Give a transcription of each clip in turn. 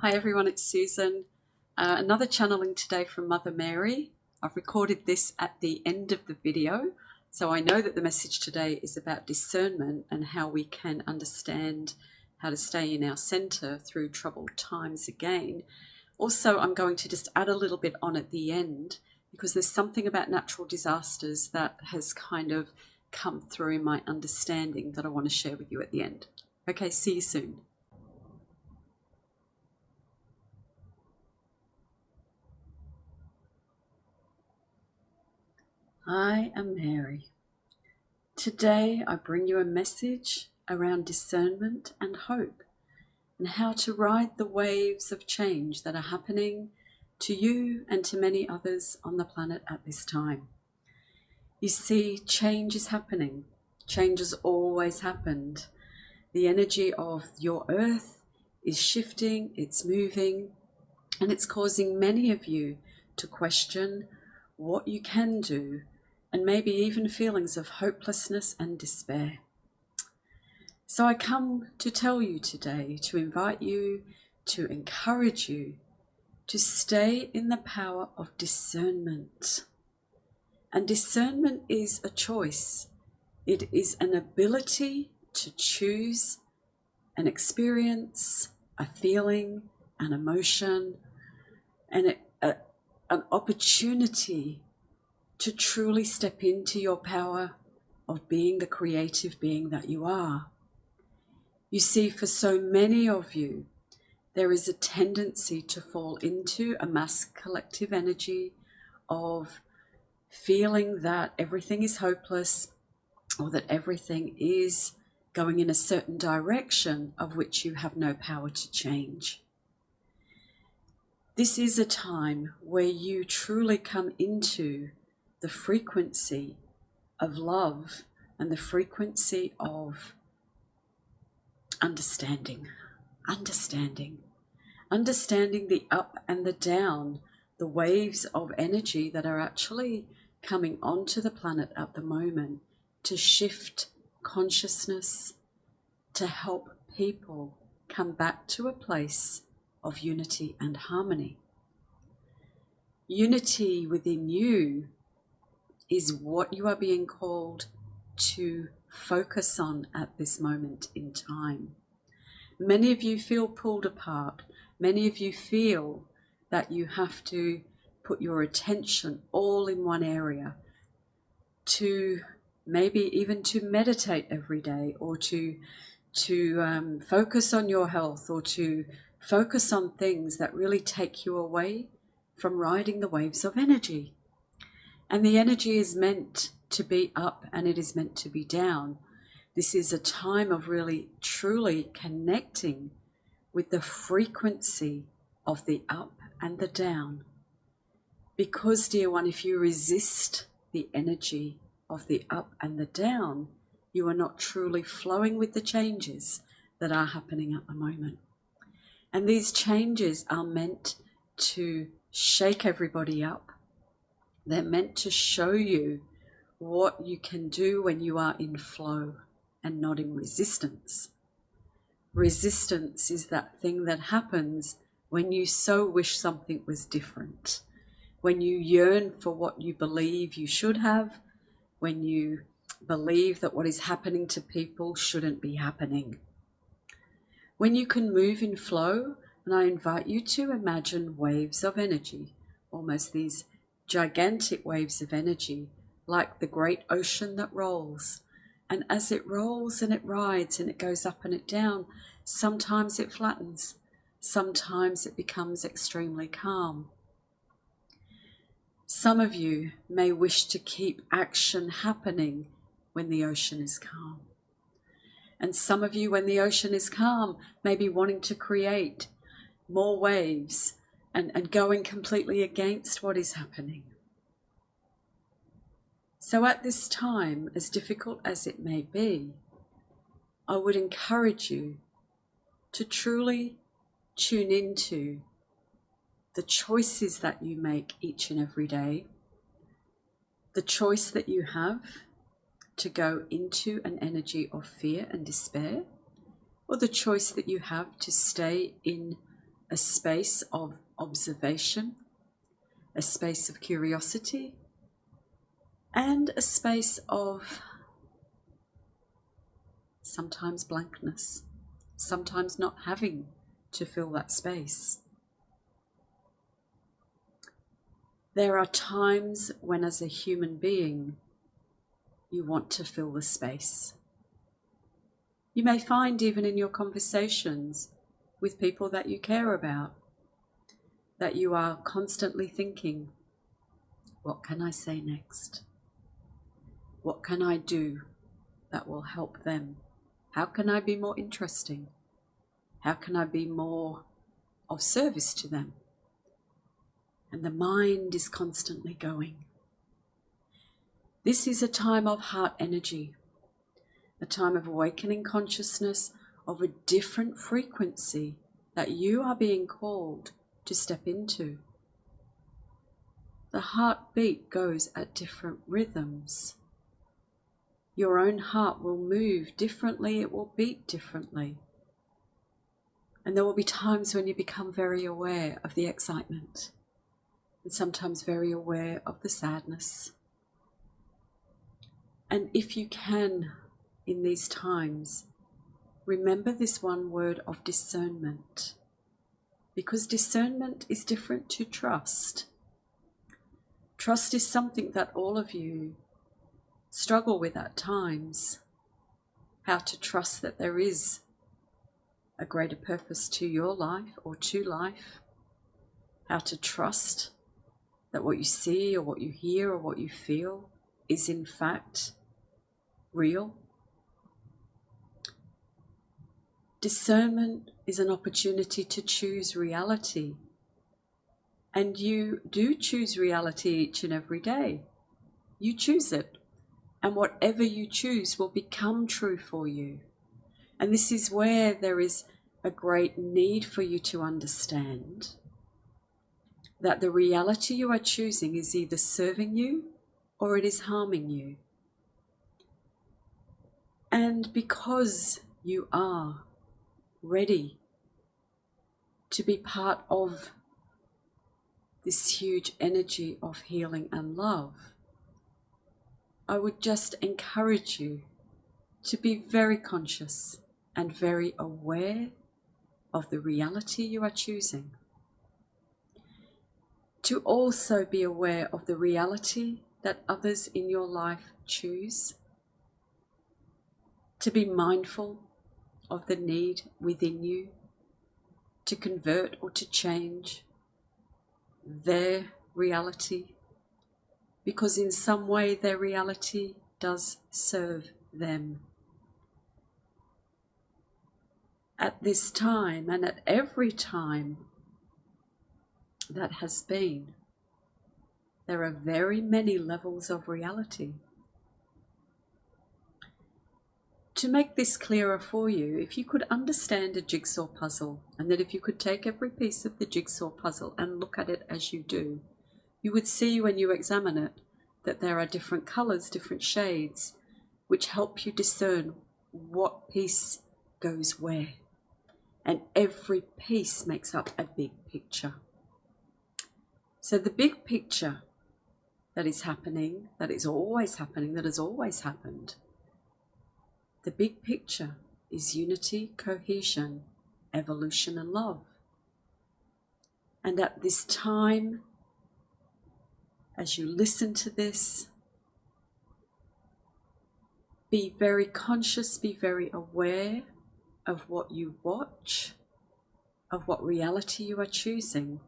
Hi everyone, it's Susan. Another channeling today from Mother Mary. I've recorded this at the end of the video, so I know that the message today is about discernment and how we can understand how to stay in our center through troubled times again. Also, I'm going to just add a little bit on at the end because there's something about natural disasters that has kind of come through in my understanding that I want to share with you at the end. Okay, see you soon. I am Mary. Today I bring you a message around discernment and hope and how to ride the waves of change that are happening to you and to many others on the planet at this time. You see, change is happening. Change has always happened. The energy of your earth is shifting, it's moving, and it's causing many of you to question what you can do, and maybe even feelings of hopelessness and despair. So I come to tell you today, to invite you, to encourage you, to stay in the power of discernment. And discernment is a choice. It is an ability to choose an experience, a feeling, an emotion, and an opportunity to truly step into your power of being the creative being that you are. You see, for so many of you, there is a tendency to fall into a mass collective energy of feeling that everything is hopeless or that everything is going in a certain direction of which you have no power to change. This is a time where you truly come into the frequency of love and the frequency of understanding the up and the down, the waves of energy that are actually coming onto the planet at the moment to shift consciousness, to help people come back to a place of unity and harmony. Unity within you is what you are being called to focus on at this moment in time. Many of you feel pulled apart. Many of you feel that you have to put your attention all in one area, to maybe even to meditate every day, or to focus on your health, or to focus on things that really take you away from riding the waves of energy. And the energy is meant to be up and it is meant to be down. This is a time of really truly connecting with the frequency of the up and the down. Because, dear one, if you resist the energy of the up and the down, you are not truly flowing with the changes that are happening at the moment. And these changes are meant to shake everybody up. They're meant to show you what you can do when you are in flow and not in resistance. Resistance is that thing that happens when you so wish something was different, when you yearn for what you believe you should have, when you believe that what is happening to people shouldn't be happening. When you can move in flow, and I invite you to imagine waves of energy, almost these gigantic waves of energy, like the great ocean that rolls. And as it rolls and it rides and it goes up and it down, sometimes it flattens, sometimes it becomes extremely calm. Some of you may wish to keep action happening when the ocean is calm. And some of you, when the ocean is calm, may be wanting to create more waves and going completely against what is happening. So at this time, as difficult as it may be, I would encourage you to truly tune into the choices that you make each and every day, the choice that you have to go into an energy of fear and despair, or the choice that you have to stay in a a space of observation, a space of curiosity, and a space of sometimes blankness, sometimes not having to fill that space. There are times when, as a human being, you want to fill the space. You may find, even in your conversations with people that you care about, that you are constantly thinking, what can I say next? What can I do that will help them? How can I be more interesting? How can I be more of service to them? And the mind is constantly going. This is a time of heart energy, a time of awakening consciousness of a different frequency that you are being called to step into. The heartbeat goes at different rhythms. Your own heart will move differently, it will beat differently. And there will be times when you become very aware of the excitement, and sometimes very aware of the sadness. And if you can, in these times, remember this one word of discernment, because discernment is different to trust. Trust is something that all of you struggle with at times. How to trust that there is a greater purpose to your life or to life. How to trust that what you see or what you hear or what you feel is in fact real. Discernment is an opportunity to choose reality. And you do choose reality each and every day. You choose it. And whatever you choose will become true for you. And this is where there is a great need for you to understand that the reality you are choosing is either serving you or it is harming you. And because you are ready to be part of this huge energy of healing and love, I would just encourage you to be very conscious and very aware of the reality you are choosing. To also be aware of the reality that others in your life choose. To be mindful of the need within you to convert or to change their reality, because in some way their reality does serve them. At this time and at every time that has been, there are very many levels of reality. To make this clearer for you, if you could understand a jigsaw puzzle, and that if you could take every piece of the jigsaw puzzle and look at it as you do, you would see when you examine it that there are different colors, different shades, which help you discern what piece goes where. And every piece makes up a big picture. So the big picture that is happening, that is always happening, that has always happened, the big picture is unity, cohesion, evolution, and love. And at this time, as you listen to this, be very conscious, be very aware of what you watch, of what reality you are choosing.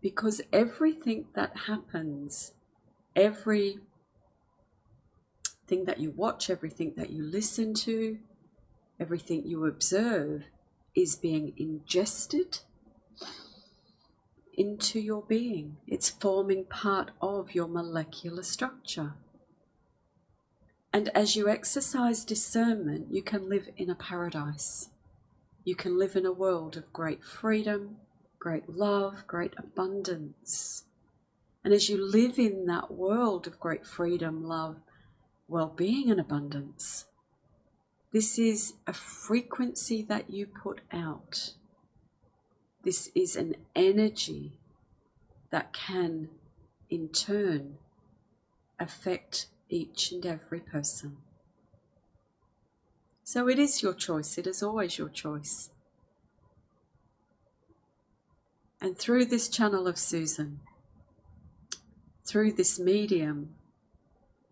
Because everything that happens, everything that you watch, everything that you listen to, everything you observe is being ingested into your being. It's forming part of your molecular structure. And as you exercise discernment, you can live in a paradise. You can live in a world of great freedom, great love, great abundance. And as you live in that world of great freedom, love, well-being and abundance, this is a frequency that you put out. This is an energy that can, in turn, affect each and every person. So it is your choice. It is always your choice. And through this channel of Susan, through this medium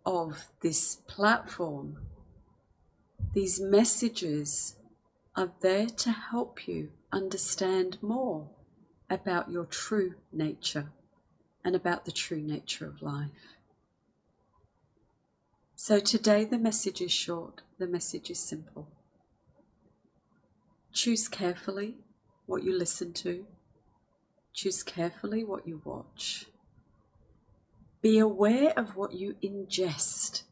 of this platform, these messages are there to help you understand more about your true nature and about the true nature of life. So today the message is short, the message is simple. Choose carefully what you listen to. Choose carefully what you watch. Be aware of what you ingest.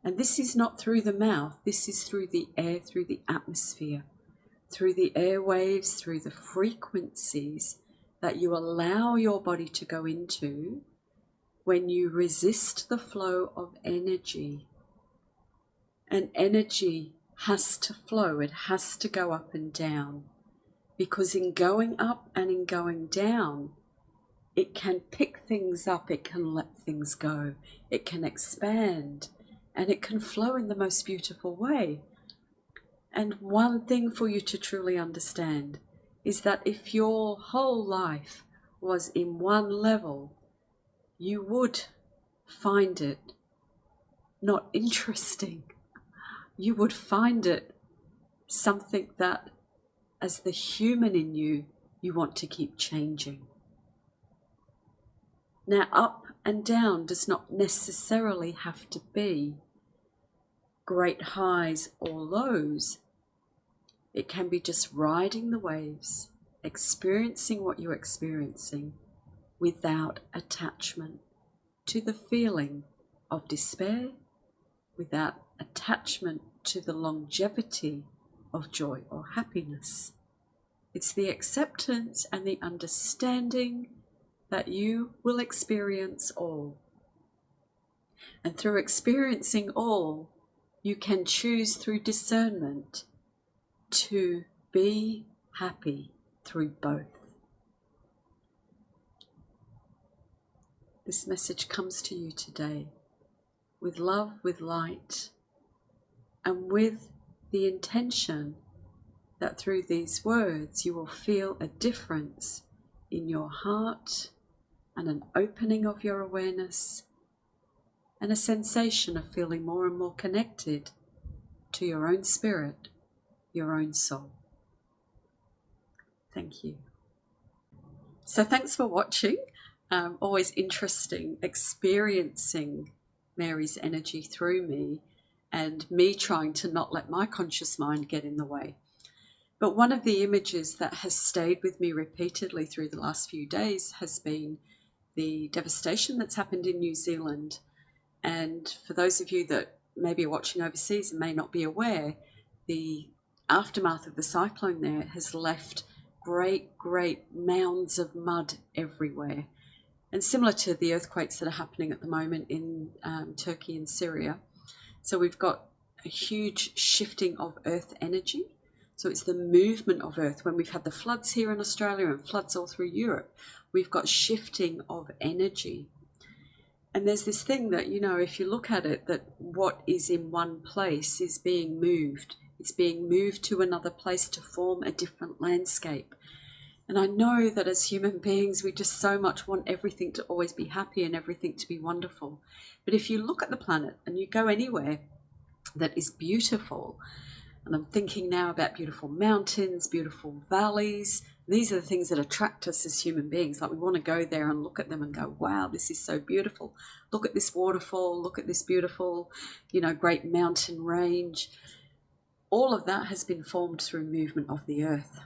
And this is not through the mouth, this is through the air, through the atmosphere, through the airwaves, through the frequencies that you allow your body to go into when you resist the flow of energy. And energy has to flow, it has to go up and down. Because in going up and in going down, it can pick things up, it can let things go, it can expand, and it can flow in the most beautiful way. And one thing for you to truly understand is that if your whole life was in one level, you would find it not interesting. You would find it something that, as the human in you, you want to keep changing. Now, up and down does not necessarily have to be great highs or lows. It can be just riding the waves, experiencing what you're experiencing without attachment to the feeling of despair, without attachment to the longevity of joy or happiness. It's the acceptance and the understanding that you will experience all. And through experiencing all, you can choose through discernment to be happy through both. This message comes to you today with love, with light, and with the intention that through these words you will feel a difference in your heart and an opening of your awareness and a sensation of feeling more and more connected to your own spirit, your own soul. Thank you. So thanks for watching. Always interesting experiencing Mary's energy through me and me trying to not let my conscious mind get in the way. But one of the images that has stayed with me repeatedly through the last few days has been the devastation that's happened in New Zealand. And for those of you that maybe are watching overseas and may not be aware, the aftermath of the cyclone there has left great mounds of mud everywhere. And similar to the earthquakes that are happening at the moment in Turkey and Syria. So we've got a huge shifting of earth energy. So it's the movement of earth. When we've had the floods here in Australia and floods all through Europe, we've got shifting of energy. And there's this thing that, you know, if you look at it, that what is in one place is being moved. It's being moved to another place to form a different landscape. And I know that as human beings, we just so much want everything to always be happy and everything to be wonderful. But if you look at the planet and you go anywhere that is beautiful, and I'm thinking now about beautiful mountains, beautiful valleys. These are the things that attract us as human beings. Like we want to go there and look at them and go, wow, this is so beautiful. Look at this waterfall. Look at this beautiful, great mountain range. All of that has been formed through movement of the earth.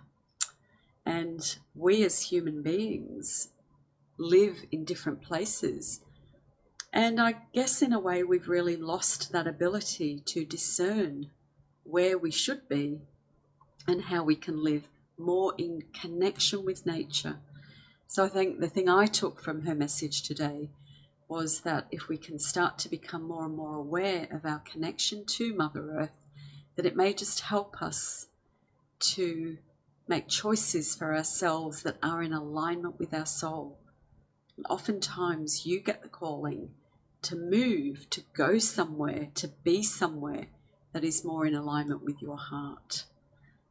And we as human beings live in different places. And I guess in a way we've really lost that ability to discern where we should be and how we can live more in connection with nature. So I think the thing I took from her message today was that if we can start to become more and more aware of our connection to Mother Earth, that it may just help us to make choices for ourselves that are in alignment with our soul. And oftentimes you get the calling to move, to go somewhere, to be somewhere that is more in alignment with your heart.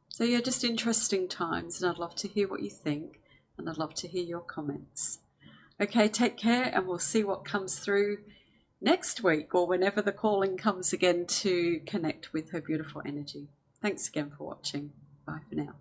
So yeah, just interesting times, and I'd love to hear what you think, and I'd love to hear your comments. Okay, take care, and we'll see what comes through next week or whenever the calling comes again to connect with her beautiful energy. Thanks again for watching. Bye for now.